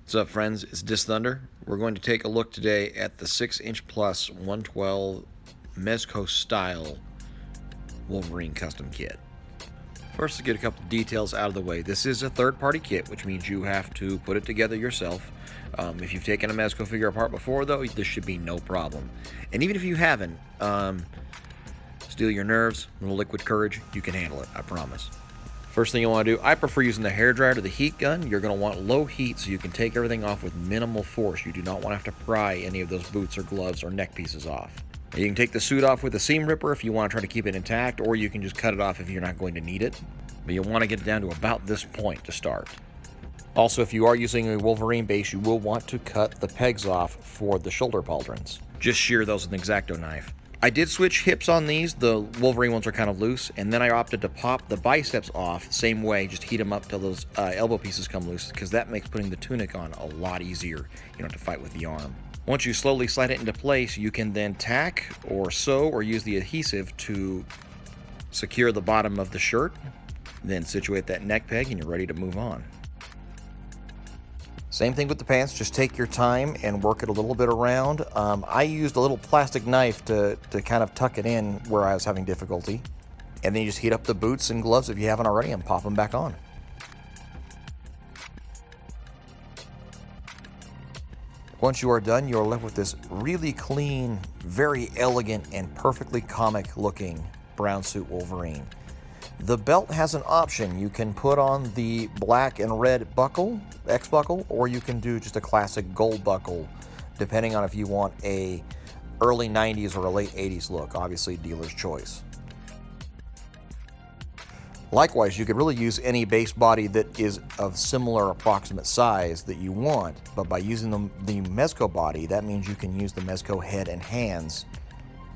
What's up, friends? It's DisThunder. We're going to take a look today at the 6-inch plus 112 Mezco style Wolverine custom kit. First, to get a couple of details out of the way, this is a third-party kit, which means you have to put it together yourself. If you've taken a Mezco figure apart before, though, this should be no problem. And even if you haven't, steel your nerves, a little liquid courage, you can handle it, I promise. First thing you want to do, I prefer using the hairdryer to the heat gun. You're going to want low heat so you can take everything off with minimal force. You do not want to have to pry any of those boots or gloves or neck pieces off. You can take the suit off with a seam ripper if you want to try to keep it intact, or you can just cut it off if you're not going to need it. But you'll want to get it down to about this point to start. Also, if you are using a Wolverine base, you will want to cut the pegs off for the shoulder pauldrons. Just shear those with an X-Acto knife. I did switch hips on these. The Wolverine ones are kind of loose, and then I opted to pop the biceps off same way, just heat them up till those elbow pieces come loose, because that makes putting the tunic on a lot easier. You don't have to fight with the arm. Once you slowly slide it into place, you can then tack or sew or use the adhesive to secure the bottom of the shirt, then situate that neck peg, and you're ready to move on. Same thing with the pants, just take your time and work it a little bit around. I used a little plastic knife to kind of tuck it in where I was having difficulty. And then you just heat up the boots and gloves if you haven't already and pop them back on. Once you are done, you are left with this really clean, very elegant, and perfectly comic looking brown suit Wolverine. The belt has an option. You can put on the black and red buckle, X buckle, or you can do just a classic gold buckle, depending on if you want a early 90s or a late 80s look. Obviously, dealer's choice. Likewise, you could really use any base body that is of similar approximate size that you want, but by using the Mezco body, that means you can use the Mezco head and hands.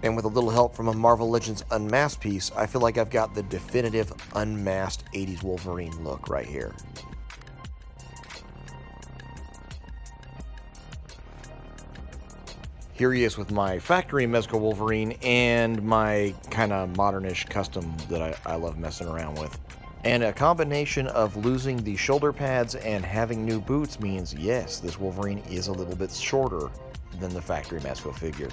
And with a little help from a Marvel Legends Unmasked piece, I feel like I've got the definitive unmasked 80s Wolverine look right here. Here he is with my factory Mezco Wolverine and my kind of modernish custom that I love messing around with. And a combination of losing the shoulder pads and having new boots means, yes, this Wolverine is a little bit shorter than the factory Mezco figure.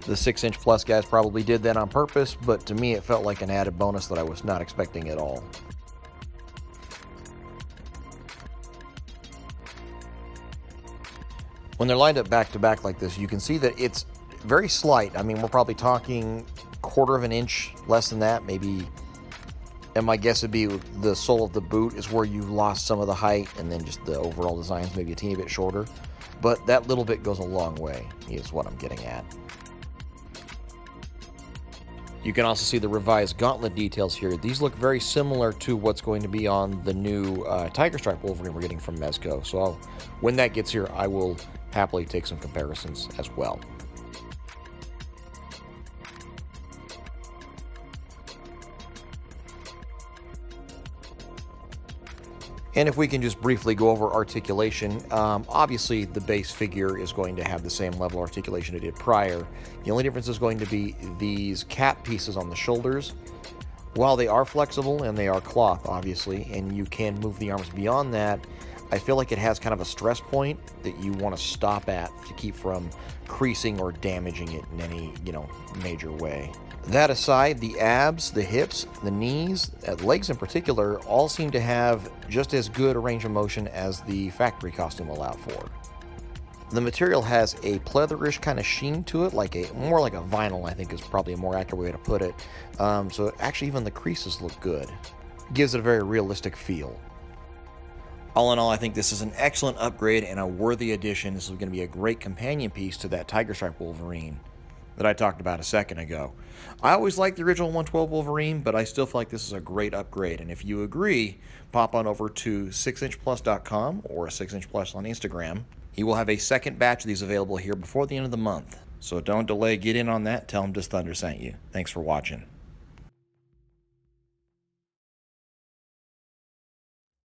The 6-inch plus guys probably did that on purpose, but to me it felt like an added bonus that I was not expecting at all. When they're lined up back to back like this, you can see that it's very slight. I mean, we're probably talking 1/4 of an inch, less than that, maybe. And my guess would be the sole of the boot is where you lost some of the height, and then just the overall design's maybe a teeny bit shorter. But that little bit goes a long way, is what I'm getting at. You can also see the revised gauntlet details here. These look very similar to what's going to be on the new Tiger Stripe Wolverine we're getting from Mezco. So when that gets here, I will happily take some comparisons as well. And if we can just briefly go over articulation, obviously the base figure is going to have the same level of articulation it did prior. The only difference is going to be these cap pieces on the shoulders. While they are flexible and they are cloth, obviously, and you can move the arms beyond that, I feel like it has kind of a stress point that you want to stop at to keep from creasing or damaging it in any, major way. That aside, the abs, the hips, the knees, legs in particular, all seem to have just as good a range of motion as the factory costume allowed for. The material has a pleatherish kind of sheen to it, more like a vinyl, I think is probably a more accurate way to put it. So actually even the creases look good. It gives it a very realistic feel. All in all, I think this is an excellent upgrade and a worthy addition. This is going to be a great companion piece to that Tiger Stripe Wolverine that I talked about a second ago. I always liked the original 112 Wolverine, but I still feel like this is a great upgrade. And if you agree, pop on over to 6inchplus.com or 6inchplus on Instagram. He will have a second batch of these available here before the end of the month. So don't delay, get in on that, tell him DisThunder sent you. Thanks for watching.